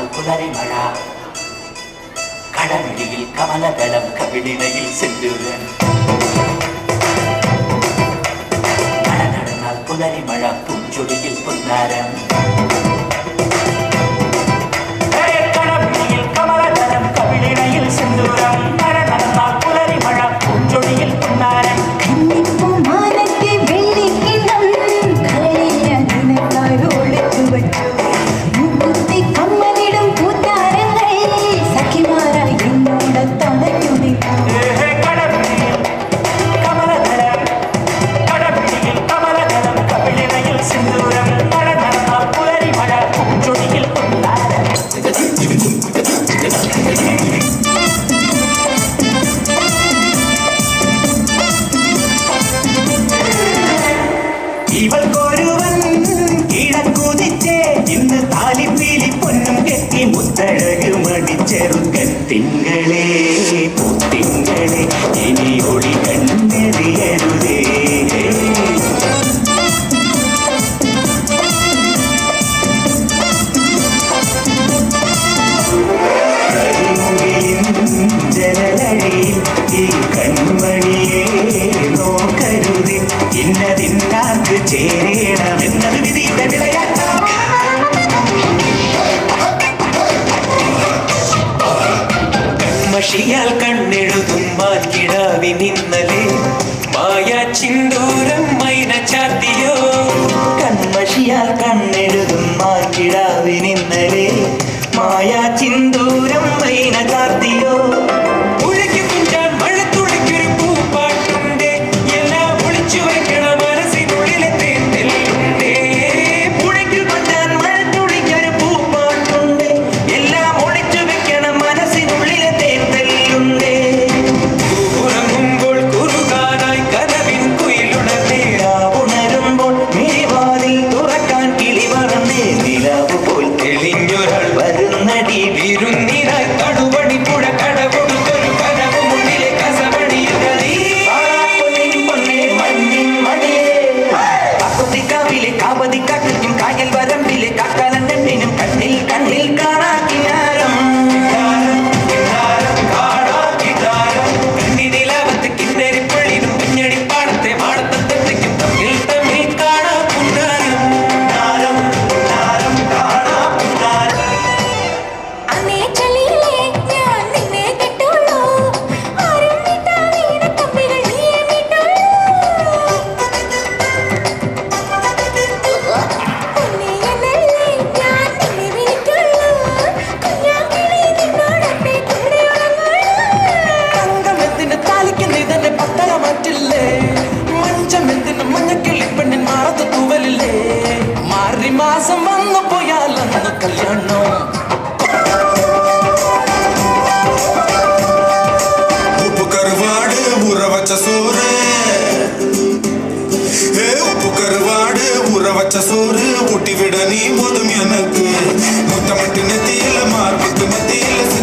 പുലരി മഴ കടമിഴിയിൽ കമലദളം കവിളിനയിൽ സിന്ദൂരൻ നടന്നാൽ പുലരി മഴ പൂഞ്ചൊടിയിൽ പുന്നാരം കടമിഴിയിൽ കമലദളം കവിളിനയിൽ സിന്ദൂരം നടന്നാൽ പുലരി മഴ പൂഞ്ചൊടിയിൽ പുന്നാരം ഇവൾക്കൊരുവൻ കിഴക്കുതിച്ചേ ഇന്ന് താലിപ്പീലി പൊന്നും കെട്ടി മുത്തഴക് മടിച്ചെറുക്കൻ തിങ്കളേ പൂത്തിങ്കളെ ഇനി ഒളി കണ്ടെറിയരുതേ ജനലഴിയിൽ ഈ കൺമണിയെ നോക്കരുതേ ഇന്നതിന്നാക്ക് ചേരണമെന്നത് വിധിയുടെ വിളയാട്ടം കൺമഷിയാൽ കണ്ണെഴുതും മാൻകിടാവി നിന്നലേ മായ ചിന്തൂരം മൈന ചാത്തിയോ കൺമഷിയാൽ കണ്ണെഴുതും മാൻകിടാവി നിന്നലേ മായ ചിന്തൂരം മൈന ചാത്തിയോ മാസം വന്നു പോയാലന്ന് കല്യാണം ഉപ്പ് കറുവാട് ഉറവച്ച സോറ് ഉപ്പ് കറുവാട് ഉറവച്ച സോറ് ഊട്ടി വിട നീ പോതും എനക്ക് മുത്തമട്ടിനെത്തിയില്ല മാർക്കത്ത് മത്തിയില്ല